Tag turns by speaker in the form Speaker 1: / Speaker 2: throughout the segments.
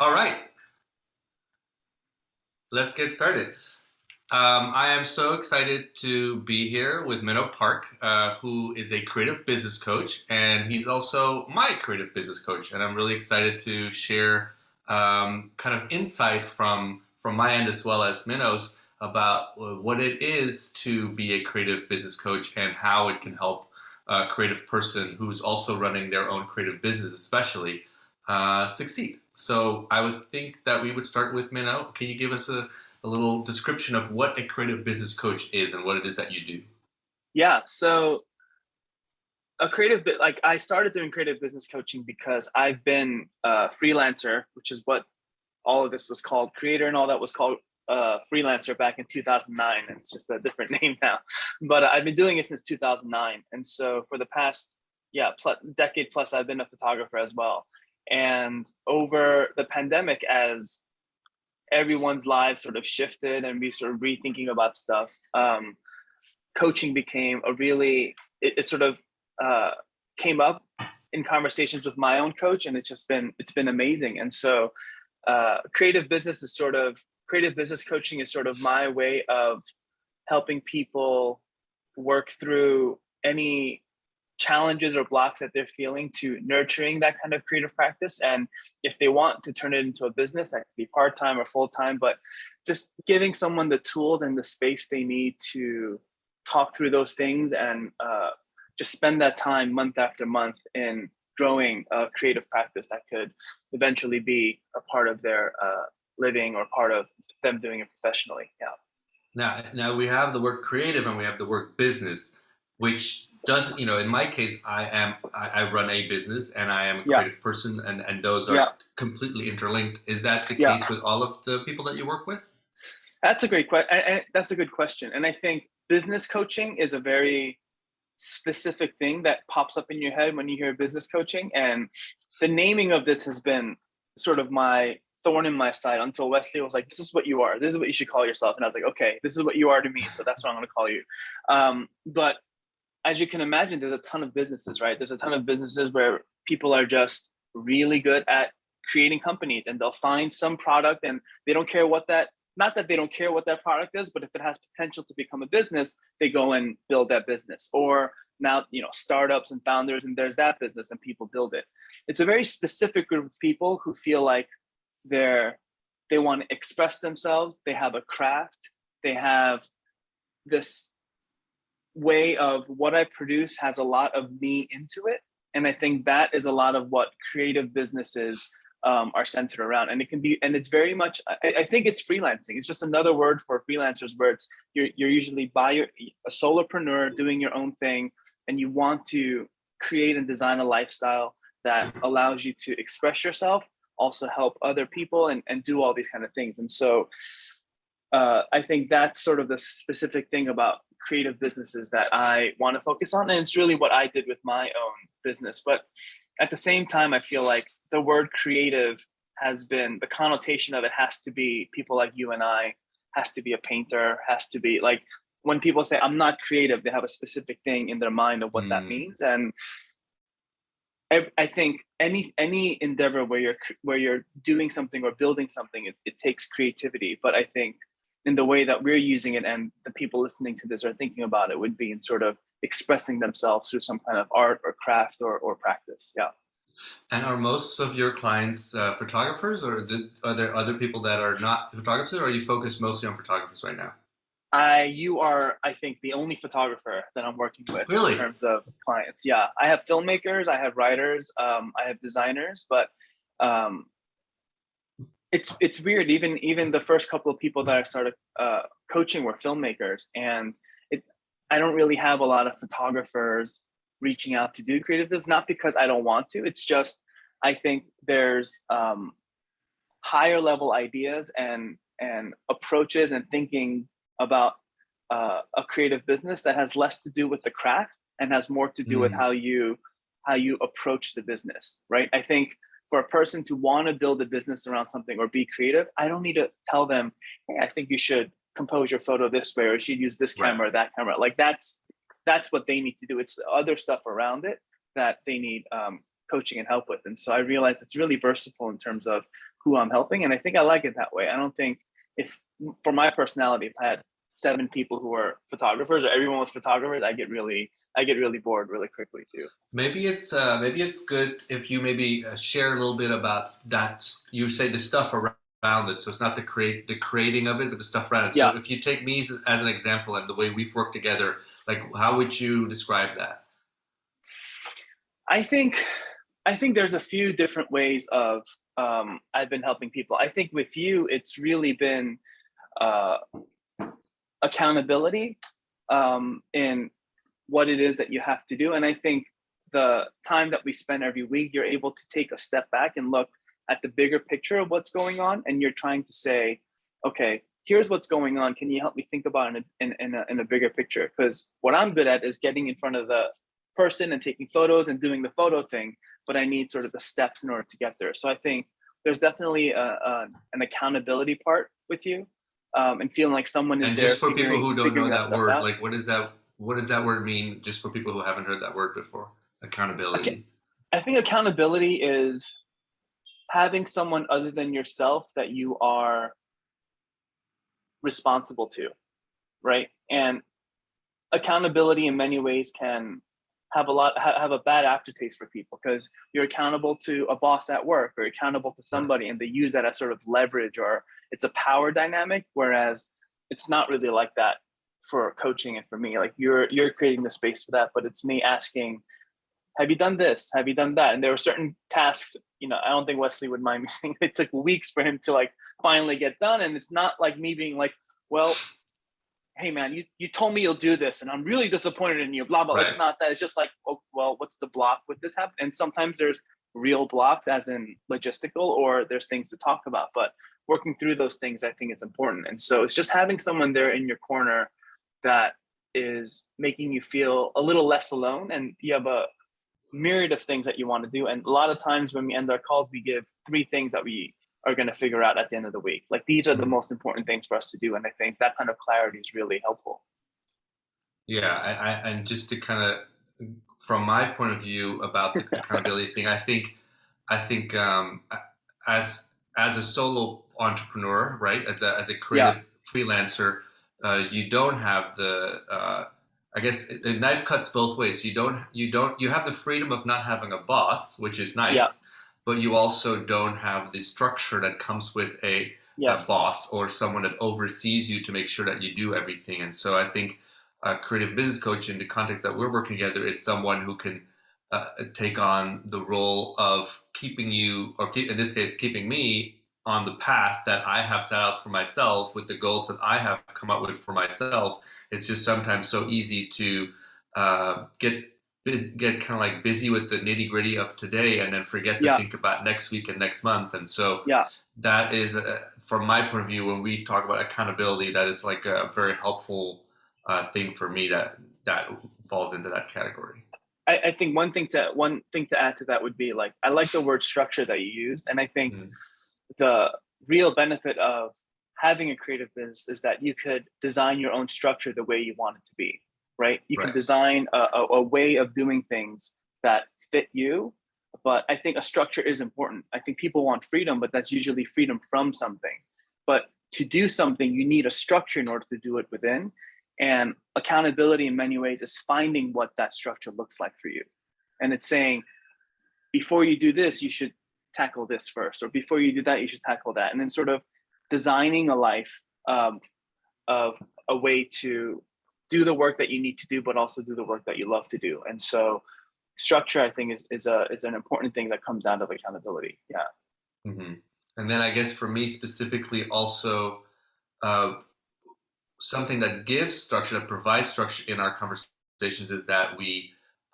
Speaker 1: All right, let's get started. I am so excited to be here with Minnow Park, who is a creative business coach, and he's also my creative business coach. And I'm really excited to share kind of insight from my end as well as Minnow's about what it is to be a creative business coach and how it can help a creative person who's also running their own creative business, especially succeed. So I would think that we would start with Minnow. Can you give us a little description of what a creative business coach is and what it is that you do?
Speaker 2: Yeah. So a creative bit like I started doing creative business coaching because I've been a freelancer, which is what all of this was called. Creator and all that was called freelancer back in 2009. And it's just a different name now. But I've been doing it since 2009. And so for the past, decade plus, I've been a photographer as well. And over the pandemic, as everyone's lives sort of shifted and we sort of rethinking about stuff, coaching became a really, it sort of came up in conversations with my own coach, and it's been amazing. And so creative business coaching is sort of my way of helping people work through any challenges or blocks that they're feeling to nurturing that kind of creative practice. And if they want to turn it into a business, that could be part-time or full-time, but just giving someone the tools and the space they need to talk through those things and just spend that time month after month in growing a creative practice that could eventually be a part of their living or part of them doing it professionally. Yeah.
Speaker 1: Now we have the word creative and we have the word business, which does, in my case, I run a business and I am a
Speaker 2: Yeah.
Speaker 1: creative person, and those are
Speaker 2: Yeah.
Speaker 1: completely interlinked. Is that the
Speaker 2: Yeah.
Speaker 1: case with all of the people that you work with?
Speaker 2: That's a great question. That's a good question. And I think business coaching is a very specific thing that pops up in your head when you hear business coaching. And the naming of this has been sort of my thorn in my side until Wesley was like, this is what you are. This is what you should call yourself. And I was like, okay, this is what you are to me. So that's what I'm going to call you. But as you can imagine, there's a ton of businesses, right? There's a ton of businesses where people are just really good at creating companies, and they'll find some product and they don't care what that, not that they don't care what that product is, but if it has potential to become a business, they go and build that business. Or now, startups and founders, and there's that business and people build it. It's a very specific group of people who feel like they want to express themselves. They have a craft. They have this way of what I produce has a lot of me into it. And I think that is a lot of what creative businesses are centered around. And it's very much, I think it's freelancing. It's just another word for freelancers, where you're usually a solopreneur doing your own thing, and you want to create and design a lifestyle that allows you to express yourself, also help other people, and do all these kind of things. And so I think that's sort of the specific thing about creative businesses that I want to focus on. And it's really what I did with my own business. But at the same time, I feel like the word creative has been, the connotation of it has to be people like you and I, has to be a painter, has to be like, when people say I'm not creative, they have a specific thing in their mind of what that means. And I think any endeavor where you're doing something or building something, it takes creativity. But I think in the way that we're using it and the people listening to this are thinking about it would be in sort of expressing themselves through some kind of art or craft or practice. Yeah.
Speaker 1: And are most of your clients photographers, or are there other people that are not photographers, or are you focused mostly on photographers right now?
Speaker 2: You are, I think, the only photographer that I'm working with in
Speaker 1: Really?
Speaker 2: terms of clients. Yeah. I have filmmakers, I have writers, I have designers, but um, it's weird. Even the first couple of people that I started coaching were filmmakers, and I don't really have a lot of photographers reaching out to do creative. This not because I don't want to. It's just I think there's higher level ideas and approaches and thinking about a creative business that has less to do with the craft and has more to do with how you approach the business, right? I think for a person to want to build a business around something or be creative, I don't need to tell them, hey, I think you should compose your photo this way, or you should use this camera or that camera. Like that's what they need to do. It's the other stuff around it that they need coaching and help with. And so I realized it's really versatile in terms of who I'm helping. And I think I like it that way. I don't think if for my personality, if I had 7 people who are photographers or everyone was photographers, I get really bored really quickly too.
Speaker 1: Maybe it's good if you maybe share a little bit about that. You say the stuff around it, so it's not the creating of it, but the stuff around it.
Speaker 2: Yeah,
Speaker 1: So if you take me as an example and the way we've worked together, like how would you describe that?
Speaker 2: I think I think there's a few different ways of I've been helping people. I think with you, it's really been uh, accountability in what it is that you have to do. And I think the time that we spend every week, you're able to take a step back and look at the bigger picture of what's going on. And you're trying to say, okay, here's what's going on. Can you help me think about it in a bigger picture? Because what I'm good at is getting in front of the person and taking photos and doing the photo thing, but I need sort of the steps in order to get there. So I think there's definitely an accountability part with you, and feeling like someone is
Speaker 1: And
Speaker 2: there
Speaker 1: just for people who don't know
Speaker 2: figuring that
Speaker 1: that
Speaker 2: stuff
Speaker 1: word,
Speaker 2: out.
Speaker 1: like what does that word mean? Just for people who haven't heard that word before, accountability.
Speaker 2: I think accountability is having someone other than yourself that you are responsible to, right? And accountability in many ways can have a bad aftertaste for people because you're accountable to a boss at work or accountable to
Speaker 1: Right.
Speaker 2: somebody and they use that as sort of leverage or it's a power dynamic, whereas it's not really like that for coaching. And for me, like you're creating the space for that, but it's me asking, have you done this, have you done that? And there were certain tasks, I don't think Wesley would mind me saying it took weeks for him to like finally get done. And it's not like me being like, well, hey man, you told me you'll do this and I'm really disappointed in you, blah blah. It's
Speaker 1: Right.
Speaker 2: not that. It's just like, oh well, what's the block with this happen? And sometimes there's real blocks as in logistical, or there's things to talk about, but working through those things I think is important. And so it's just having someone there in your corner that is making you feel a little less alone, and you have a myriad of things that you want to do. And a lot of times when we end our calls, we give 3 things that we are going to figure out at the end of the week. Like these are the
Speaker 1: Mhm.
Speaker 2: most important things for us to do. And I think that kind of clarity is really helpful.
Speaker 1: Yeah, and just to kind of, from my point of view about the accountability thing, I think as as a solo entrepreneur, right, as a
Speaker 2: Yeah.
Speaker 1: creative freelancer, you don't have I guess the knife cuts both ways. You have the freedom of not having a boss, which is
Speaker 2: Yeah.
Speaker 1: nice, but you also don't have the structure that comes with a
Speaker 2: Yes.
Speaker 1: boss or someone that oversees you to make sure that you do everything. And so I think a creative business coach in the context that we're working together is someone who can take on the role of keeping you, or in this case, keeping me on the path that I have set out for myself with the goals that I have come up with for myself. It's just sometimes so easy to get kind of like busy with the nitty gritty of today and then forget to
Speaker 2: Yeah.
Speaker 1: think about next week and next month. And so
Speaker 2: Yeah.
Speaker 1: that is, from my point of view, when we talk about accountability, that is like a very helpful thing for me that falls into that category.
Speaker 2: I think one thing to add to that would be like, I like the word structure that you used. And I think
Speaker 1: Mm,
Speaker 2: the real benefit of having a creative business is that you could design your own structure the way you want it to be, right? You can
Speaker 1: right.
Speaker 2: design a way of doing things that fit you, but I think a structure is important. I think people want freedom, but that's usually freedom from something. But to do something, you need a structure in order to do it within. And accountability in many ways is finding what that structure looks like for you. And it's saying, before you do this, you should tackle this first, or before you do that, you should tackle that. And then sort of designing a life of a way to do the work that you need to do, but also do the work that you love to do. And so structure, I think, is an important thing that comes out of accountability. Yeah.
Speaker 1: Hmm. And then I guess for me specifically, also uh, something that gives structure, that provides structure in our conversations is that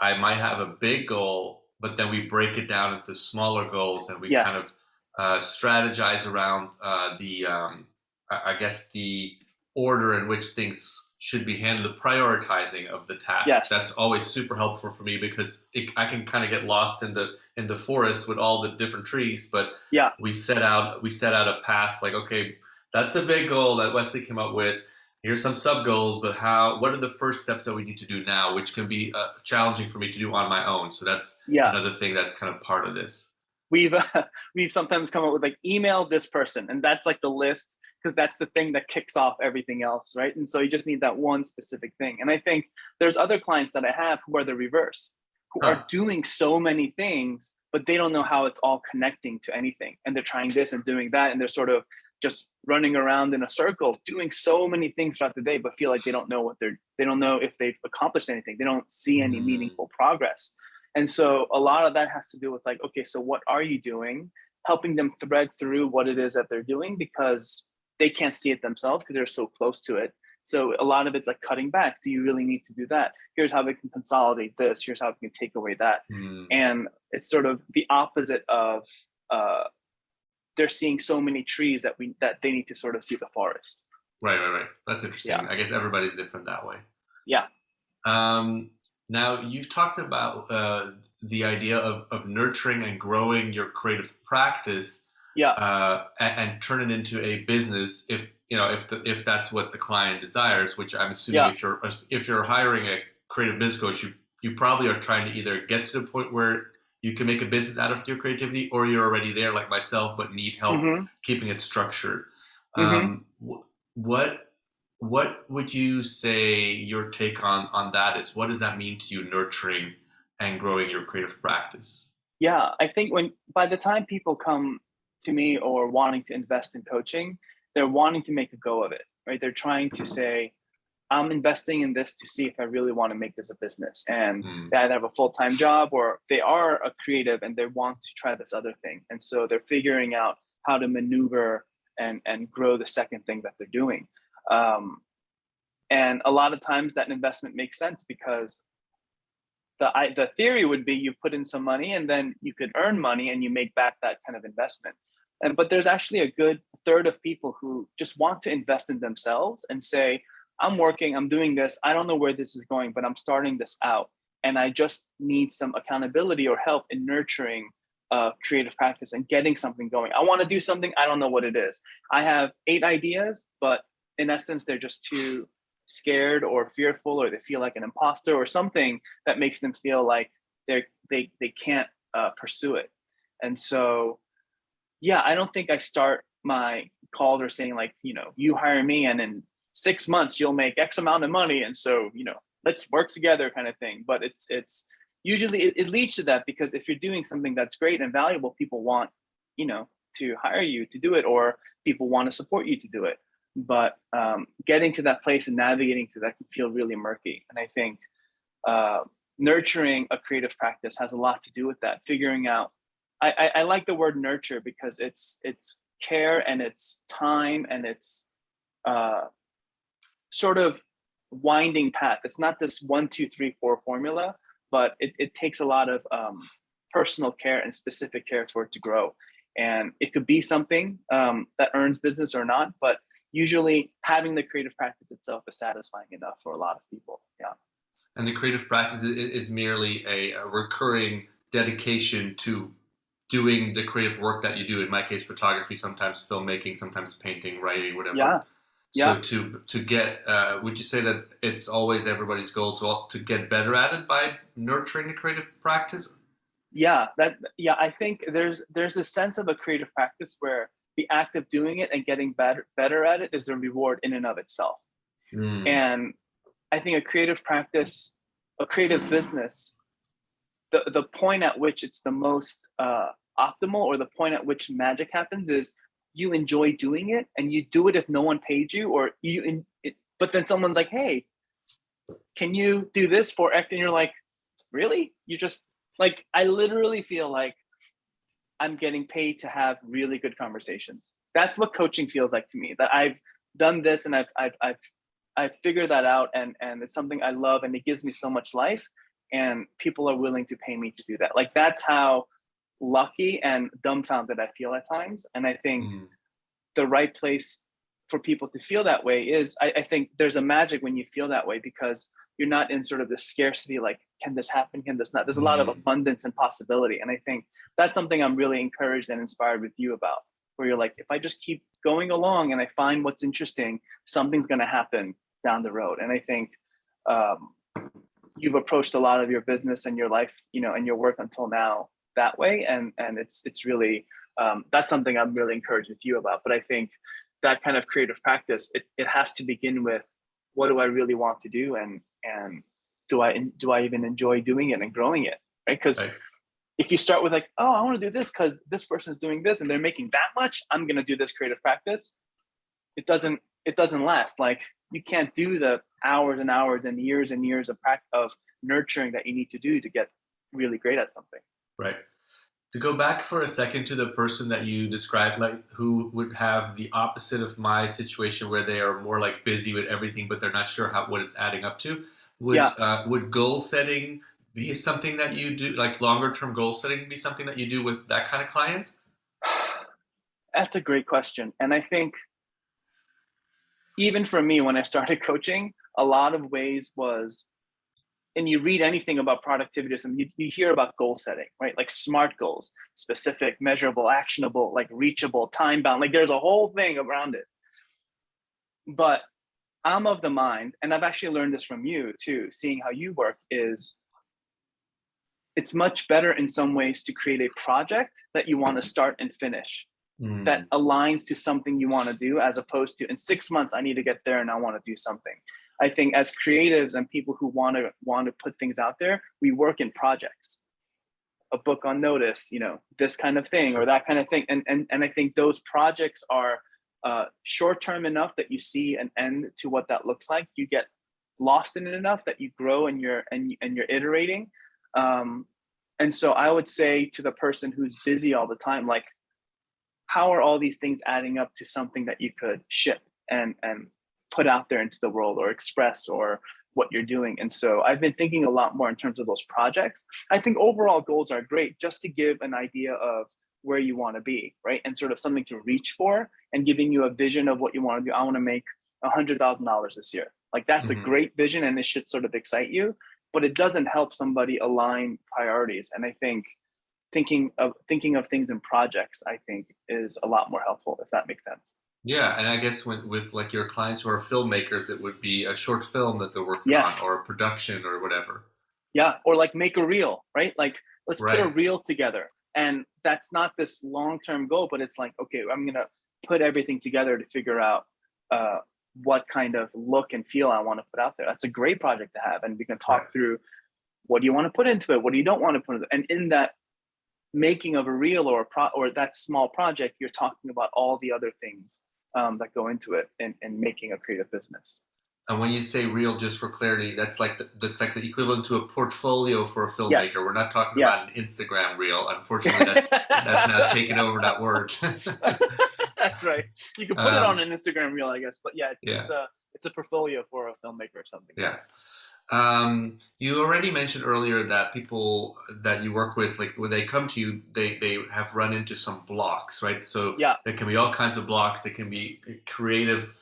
Speaker 1: I might have a big goal, but then we break it down into smaller goals and we kind
Speaker 2: Yes.
Speaker 1: of strategize around I guess, the order in which things should be handled, the prioritizing of the tasks.
Speaker 2: Yes.
Speaker 1: That's always super helpful for me because I can kind of get lost in the forest with all the different trees, but
Speaker 2: Yeah.
Speaker 1: we set out a path like, okay, that's the big goal that Wesley came up with. Here's some sub goals, but what are the first steps that we need to do now, which can be challenging for me to do on my own. So that's
Speaker 2: Yeah.
Speaker 1: another thing that's kind of part of this.
Speaker 2: we've we've sometimes come up with like email this person, and that's like the list, because that's the thing that kicks off everything else, right? And so you just need that one specific thing. And I think there's other clients that I have who are the reverse, who
Speaker 1: Huh.
Speaker 2: are doing so many things, but they don't know how it's all connecting to anything. And they're trying this and doing that, and they're sort of just running around in a circle, doing so many things throughout the day, but feel like they don't know they don't know if they've accomplished anything. They don't see any meaningful progress. And so a lot of that has to do with like, okay, so what are you doing? Helping them thread through what it is that they're doing, because they can't see it themselves because they're so close to it. So a lot of it's like cutting back. Do you really need to do that? Here's how we can consolidate this. Here's how we can take away that. And it's sort of the opposite of they're seeing so many trees that they need to sort of see the forest.
Speaker 1: Right. That's interesting.
Speaker 2: Yeah.
Speaker 1: I guess everybody's different that way.
Speaker 2: Yeah.
Speaker 1: Now you've talked about the idea of nurturing and growing your creative practice, and turn it into a business if that's what the client desires. Which I'm assuming if you're hiring a creative business coach, you probably are trying to either get to the point where you can make a business out of your creativity, or you're already there like myself, but need help keeping it structured. What would you say your take on that is? What does that mean to you, nurturing and growing your creative practice?
Speaker 2: Yeah, I think by the time people come to me or wanting to invest in coaching, they're wanting to make a go of it, right? They're trying to say, I'm investing in this to see if I really want to make this a business. And they either have a full-time job, or they are a creative and they want to try this other thing. And so they're figuring out how to maneuver and grow the second thing that they're doing. And a lot of times that investment makes sense, because the theory would be you put in some money and then you could earn money and you make back that kind of investment. But there's actually a good third of people who just want to invest in themselves and say, I'm working, I'm doing this, I don't know where this is going, but I'm starting this out. And I just need some accountability or help in nurturing creative practice and getting something going. I want to do something, I don't know what it is. I have 8 ideas, but in essence, they're just too scared or fearful, or they feel like an imposter or something that makes them feel like they can't pursue it. And so, yeah, I don't think I start my calls or saying like, you hire me and in 6 months you'll make X amount of money, and so let's work together kind of thing. But it's usually it leads to that, because if you're doing something that's great and valuable, people want to hire you to do it, or people want to support you to do it. But getting to that place and navigating to that can feel really murky. And I think nurturing a creative practice has a lot to do with that. Figuring out, I like the word nurture, because it's care and it's time and it's sort of winding path. It's not this 1, 2, 3, 4 formula, but it takes a lot of personal care and specific care for it to grow. And it could be something that earns business or not, but usually having the creative practice itself is satisfying enough for a lot of people. Yeah.
Speaker 1: And the creative practice is merely a recurring dedication to doing the creative work that you do. In my case, photography, sometimes filmmaking, sometimes painting, writing, whatever.
Speaker 2: Yeah.
Speaker 1: So to get, would you say that it's always everybody's goal to get better at it by nurturing the creative practice?
Speaker 2: I think there's a sense of a creative practice where the act of doing it and getting better at it is the reward in and of itself. And I think a creative practice, a creative business, the point at which it's the most optimal, or the point at which magic happens, is you enjoy doing it, and you do it if no one paid you, or but then someone's like, hey, can you do this for X? And you're like, really? You just like, I literally feel like I'm getting paid to have really good conversations. That's what coaching feels like to me, that I've done this and I've figured that out, and it's something I love, and it gives me so much life, and people are willing to pay me to do that. Like, that's how lucky and dumbfounded I feel at times. And I think the right place for people to feel that way is, I think there's a magic when you feel that way, because you're not in sort of the scarcity, like, can this happen? Can this not? There's a lot of abundance and possibility. And I think that's something I'm really encouraged and inspired with you about, where you're like, if I just keep going along and I find what's interesting, something's going to happen down the road. And I think you've approached a lot of your business and your life, and your work until now that way, and it's really that's something I'm really encouraged with you about. But I think that kind of creative practice, it has to begin with, what do I really want to do, and do I even enjoy doing it and growing it, right? Because
Speaker 1: Right.
Speaker 2: if you start with like, oh, I want to do this because this person's doing this and they're making that much, I'm going to do this creative practice. It doesn't last. Like, you can't do the hours and hours and years of nurturing that you need to do to get really great at something.
Speaker 1: Right. To go back for a second to the person that you described, like who would have the opposite of my situation, where they are more like busy with everything, but they're not sure what it's adding up to.
Speaker 2: Yeah,
Speaker 1: Would goal setting be something that you do, like longer term goal setting, be something that you do with that kind of client?
Speaker 2: that's a great question. And I think even for me, when I started coaching, a lot of ways was, and you read anything about productivity or something, you hear about goal setting, right? Like SMART goals: specific, measurable, actionable, like reachable, time bound. Like, there's a whole thing around it. But I'm of the mind, and I've actually learned this from you too, seeing how you work, is it's much better in some ways to create a project that you want to start and finish, that
Speaker 1: Mm,
Speaker 2: aligns to something you want to do, as opposed to, in 6 months I need to get there and I want to do something. I think as creatives and people who want to put things out there, we work in projects. A book on notice, this kind of thing or
Speaker 1: sure.
Speaker 2: that kind of thing. And I think those projects are short term enough that you see an end to what that looks like. You get lost in it enough that you grow and you're iterating. And so I would say to the person who's busy all the time, like, how are all these things adding up to something that you could ship and put out there into the world, or express, or what you're doing? And so I've been thinking a lot more in terms of those projects. I think overall goals are great, just to give an idea of where you want to be, right? And sort of something to reach for, and giving you a vision of what you want to do. I want to make $100,000 this year. Like, that's a
Speaker 1: Hmm.
Speaker 2: great vision, and it should sort of excite you, but it doesn't help somebody align priorities. And I think thinking of things in projects, I think, is a lot more helpful, if that makes sense.
Speaker 1: Yeah, and I guess with like your clients who are filmmakers, it would be a short film that they're working on,
Speaker 2: Yes.
Speaker 1: or a production, or whatever.
Speaker 2: Yeah. Or like, make a reel, right? Like, let's put a
Speaker 1: Right.
Speaker 2: reel together. And that's not this long-term goal, but it's like, okay, I'm going to put everything together to figure out uh, what kind of look and feel I want to put out there. That's a great project to have. And we can
Speaker 1: Right.
Speaker 2: talk through, what do you want to put into it? What do you don't want to put into it? And in that making of a reel, or that small project, you're talking about all the other things that go into it, and making a creative business.
Speaker 1: And when you say real, just for clarity, that's like the equivalent to a portfolio for a filmmaker.
Speaker 2: Yes.
Speaker 1: We're not talking about
Speaker 2: Yes.
Speaker 1: an Instagram reel. Unfortunately, that's now taken over that word.
Speaker 2: That's right. You can put it on
Speaker 1: um,
Speaker 2: an Instagram reel, I guess. But yeah,
Speaker 1: yeah,
Speaker 2: it's a portfolio for a filmmaker or something. Yeah.
Speaker 1: yeah. You already mentioned earlier that people that you work with, like when they come to you, they have run into some blocks, right? So
Speaker 2: Yeah.
Speaker 1: there can be all kinds of blocks. They can be creative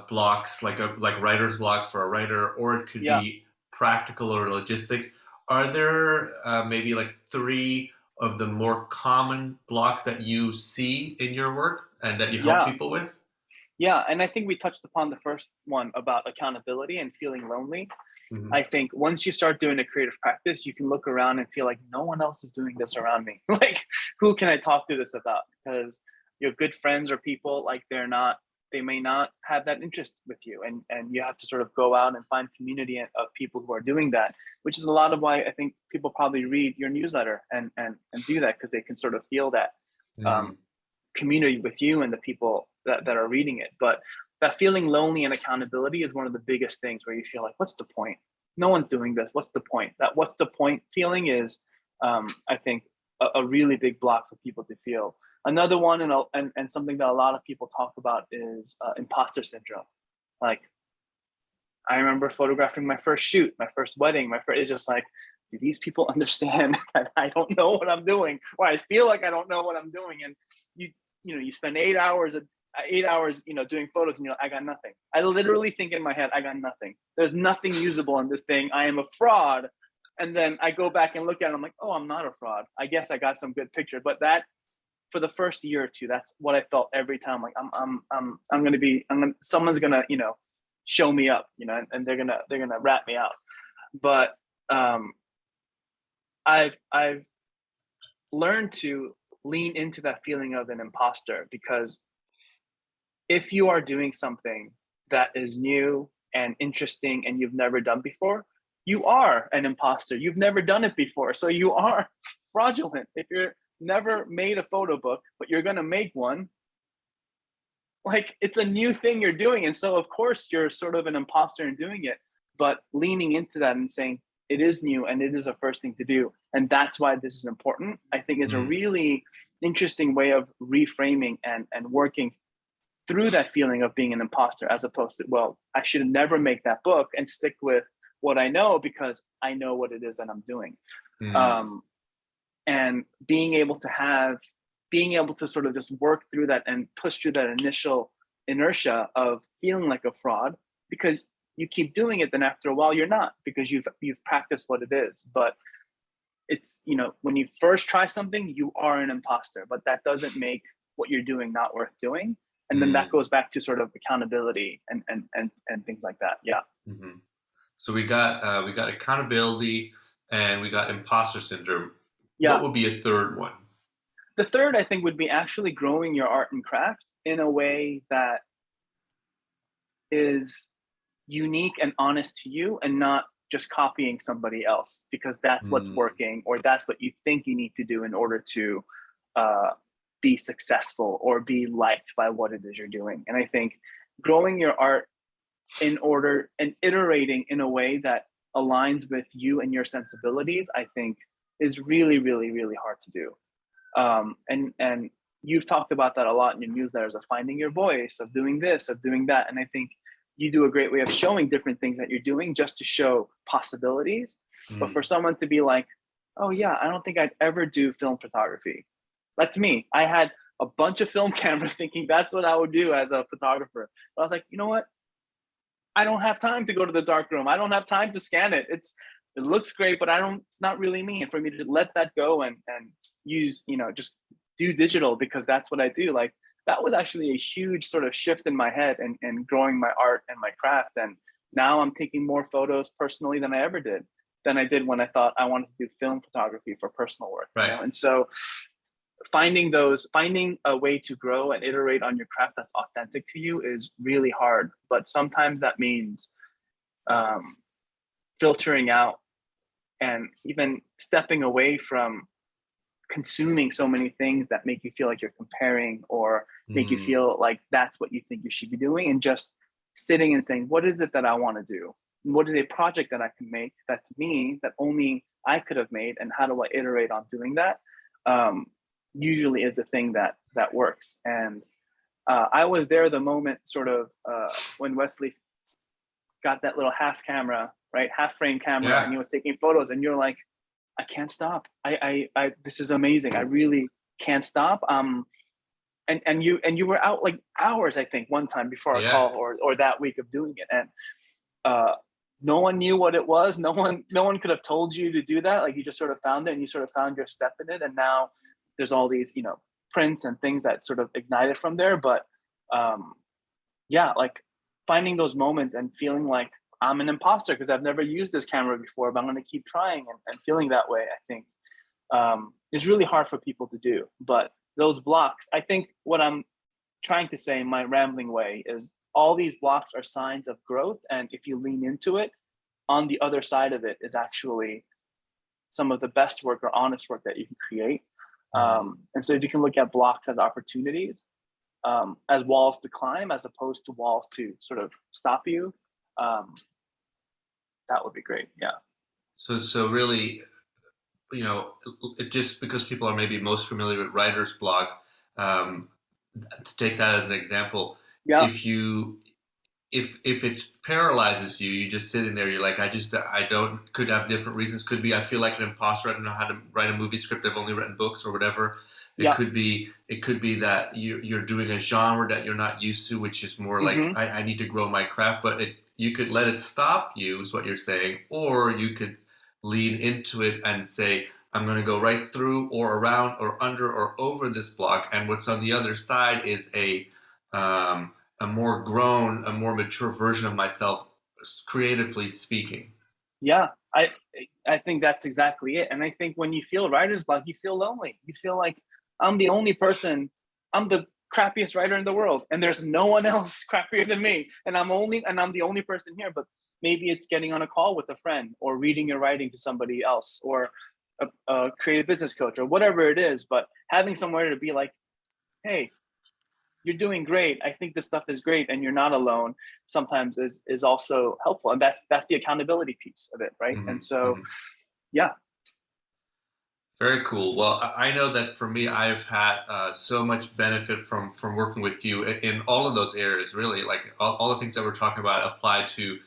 Speaker 1: blocks, like writer's blocks for a writer, or it could
Speaker 2: Yeah.
Speaker 1: be practical or logistics. Are there maybe like three of the more common blocks that you see in your work and that you help
Speaker 2: Yeah.
Speaker 1: people with?
Speaker 2: Yeah. And I think we touched upon the first one about accountability and feeling lonely.
Speaker 1: Hmm.
Speaker 2: I think once you start doing a creative practice, you can look around and feel like no one else is doing this around me. Like, who can I talk to this about? Because your good friends or people, like, they may not have that interest with you. And you have to sort of go out and find community of people who are doing that, which is a lot of why I think people probably read your newsletter and do that, because they can sort of feel that um,
Speaker 1: Mm,
Speaker 2: community with you and the people that are reading it. But that feeling lonely and accountability is one of the biggest things, where you feel like, what's the point? No one's doing this. What's the point? That what's the point feeling is, I think, a really big block for people to feel. Another one, and something that a lot of people talk about, is imposter syndrome. Like, I remember photographing my first shoot, my first wedding, it's just like, do these people understand that I don't know what I'm doing, or I feel like I don't know what I'm doing? And you spend 8 hours, doing photos, and you're like, I got nothing. I literally think in my head, I got nothing. There's nothing usable in this thing. I am a fraud. And then I go back and look at it. I'm like, oh, I'm not a fraud. I guess I got some good picture. But that, for the first year or two, that's what I felt every time. Like, someone's gonna, show me up, and they're gonna rat me out. But I've learn to lean into that feeling of an imposter, because if you are doing something that is new and interesting and you've never done before, you are an imposter. You've never done it before. So you are fraudulent. If you're never made a photo book, but you're going to make one, like it's a new thing you're doing. And so, of course, you're sort of an imposter in doing it, but leaning into that and saying it is new and it is a first thing to do. And that's why this is important, I think, is a
Speaker 1: Mm,
Speaker 2: really interesting way of reframing and working through that feeling of being an imposter, as opposed to, well, I should never make that book and stick with what I know because I know what it is that I'm doing.
Speaker 1: mm,
Speaker 2: Um, and being able to sort of just work through that and push through that initial inertia of feeling like a fraud, because you keep doing it, then after a while you're not, because you've practiced what it is. But it's, when you first try something, you are an imposter, but that doesn't make what you're doing not worth doing. And then that
Speaker 1: mm,
Speaker 2: goes back to sort of accountability and things like that. Yeah.
Speaker 1: mhm. So we got accountability and we got imposter syndrome. What
Speaker 2: Yeah.
Speaker 1: would be a third one?
Speaker 2: The third, I think, would be actually growing your art and craft in a way that is unique and honest to you, and not just copying somebody else because that's what's
Speaker 1: Mm,
Speaker 2: working, or that's what you think you need to do in order to uh, be successful or be liked by what it is you're doing. And I think growing your art in order and iterating in a way that aligns with you and your sensibilities, I think, is really, really, really hard to do. And you've talked about that a lot in your newsletters, of finding your voice, of doing this, of doing that. And I think you do a great way of showing different things that you're doing just to show possibilities. But for
Speaker 1: mm,
Speaker 2: someone to be like, oh yeah, I don't think I'd ever do film photography, that's me. I had a bunch of film cameras thinking that's what I would do as a photographer, but I was like, you know what, I don't have time to go to the dark room. I don't have time to scan it. It looks great, but I don't. It's not really me. And for me to let that go and use, just do digital because that's what I do. Like, that was actually a huge sort of shift in my head and growing my art and my craft. And now I'm taking more photos personally than I did when I thought I wanted to do film photography for personal work.
Speaker 1: right.
Speaker 2: And so finding a way to grow and iterate on your craft that's authentic to you is really hard, but sometimes that means um, filtering out and even stepping away from consuming so many things that make you feel like you're comparing, or make you
Speaker 1: Mm,
Speaker 2: feel like that's what you think you should be doing, and just sitting and saying, what is it that I want to do? What is a project that I can make that's me, that only I could have made, and how do I iterate on doing that? um, Usually is the thing that works. And I was there the moment, sort of, when Wesley got that little half camera, right, half frame camera, and
Speaker 1: yeah.
Speaker 2: he was taking photos, and you're like, I can't stop. This is amazing. I really can't stop. And you were out like hours, I think, one time before our
Speaker 1: Yeah.
Speaker 2: call, or that week of doing it, and uh, no one knew what it was. No one could have told you to do that. Like, you just sort of found it, and you sort of found your step in it, and now there's all these, prints and things that sort of ignited from there. But um, yeah, like finding those moments and feeling like I'm an imposter because I've never used this camera before, but I'm going to keep trying, and feeling that way, I think, is really hard for people to do. But those blocks, I think what I'm trying to say in my rambling way is, all these blocks are signs of growth. And if you lean into it, on the other side of it is actually some of the best work or honest work that you can create.
Speaker 1: Mm.
Speaker 2: And so if you can look at blocks as opportunities, as walls to climb, as opposed to walls to sort of stop you, um, that would be great. Yeah.
Speaker 1: So really, just because people are maybe most familiar with writer's block, um, to take that as an example,
Speaker 2: Yeah.
Speaker 1: if you if it paralyzes you, you just sitting there. You're like, I don't. Could have different reasons. Could be I feel like an imposter. I don't know how to write a movie script. I've only written books or whatever. It
Speaker 2: Yeah.
Speaker 1: could be that you're doing a genre that you're not used to, which is more like
Speaker 2: Mm-hmm.
Speaker 1: I need to grow my craft. But you could let it stop you, is what you're saying, or you could lean into it and say, I'm going to go right through or around or under or over this block, and what's on the other side is um, a more grown, a more mature version of myself, creatively speaking.
Speaker 2: Yeah, I think that's exactly it. And I think when you feel writer's block, you feel lonely. You feel like I'm the only person, I'm the crappiest writer in the world, and there's no one else crappier than me. And I'm the only person here. But maybe it's getting on a call with a friend or reading your writing to somebody else or a creative business coach or whatever it is. But having somewhere to be like, hey, you're doing great. I think this stuff is great, and you're not alone. Sometimes is also helpful, and that's the accountability piece of it, right?
Speaker 1: Hmm.
Speaker 2: And so,
Speaker 1: Hmm.
Speaker 2: yeah.
Speaker 1: Very cool. Well, I know that for me, I've had so much benefit from working with you in all of those areas. Really, like all the things that we're talking about apply to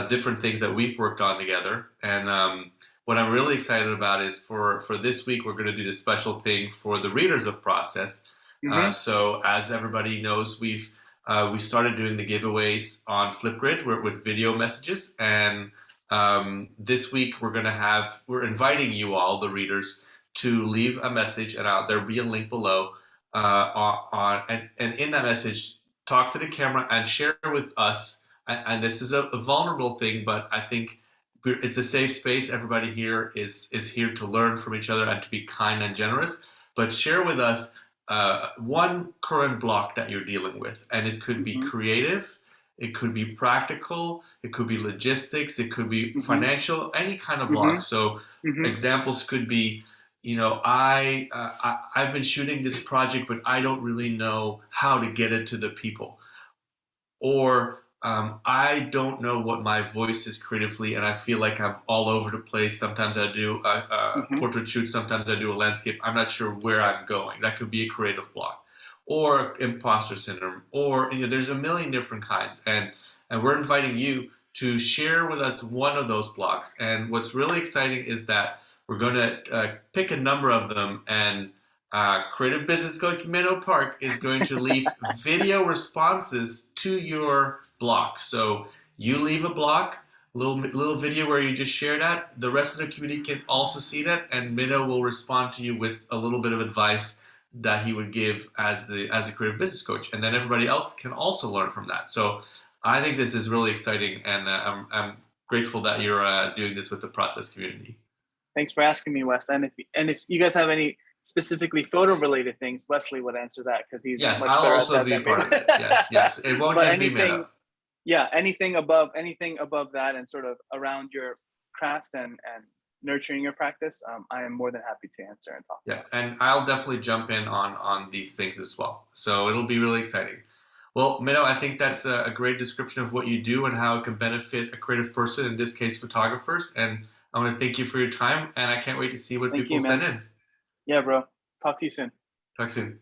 Speaker 1: different things that we've worked on together. And what I'm really excited about is for this week, we're going to do this special thing for the readers of Process.
Speaker 2: Hmm.
Speaker 1: So, as everybody knows, we started doing the giveaways on Flipgrid with video messages, and this week we're inviting you all, the readers, to leave a message, and there'll be a link below. And in that message, talk to the camera and share with us. And this is a vulnerable thing, but I think it's a safe space. Everybody here is here to learn from each other and to be kind and generous. But share with us one current block that you're dealing with, and it could be
Speaker 2: Hmm.
Speaker 1: creative, it could be practical, it could be logistics, it could be
Speaker 2: Hmm.
Speaker 1: financial, any kind of block.
Speaker 2: Hmm.
Speaker 1: So
Speaker 2: Hmm.
Speaker 1: examples could be, I've been shooting this project, but I don't really know how to get it to the people, or I don't know what my voice is creatively, and I feel like I'm all over the place. Sometimes I do a
Speaker 2: Hmm.
Speaker 1: portrait shoot, sometimes I do a landscape. I'm not sure where I'm going. That could be a creative block, or imposter syndrome, or there's a million different kinds, and we're inviting you to share with us one of those blocks. And what's really exciting is that we're going to pick a number of them, and creative business coach Minnow Park is going to leave video responses to your block. So you leave a block, little video where you just share that. The rest of the community can also see that, and Minnow will respond to you with a little bit of advice that he would give as a creative business coach, and then everybody else can also learn from that. So I think this is really exciting, and I'm grateful that you're doing this with the process community.
Speaker 2: Thanks for asking me, Wes. And if you guys have any specifically photo related things, Wesley would answer that because he's
Speaker 1: Yes,
Speaker 2: much
Speaker 1: I'll
Speaker 2: better at
Speaker 1: also
Speaker 2: that
Speaker 1: be a
Speaker 2: than me.
Speaker 1: part of it. Yes, yes. It won't
Speaker 2: But
Speaker 1: just be Minnow.
Speaker 2: anything, yeah, anything above that and sort of around your craft and nurturing your practice, I am more than happy to answer and talk about.
Speaker 1: Yes, and I'll definitely jump in on these things as well. So it'll be really exciting. Well, Minnow, I think that's a great description of what you do and how it can benefit a creative person, in this case, photographers. And I want to thank you for your time, and I can't wait to see what
Speaker 2: Thank
Speaker 1: people
Speaker 2: you,
Speaker 1: send
Speaker 2: man.
Speaker 1: in.
Speaker 2: Yeah, bro. Talk to you soon.
Speaker 1: Talk soon.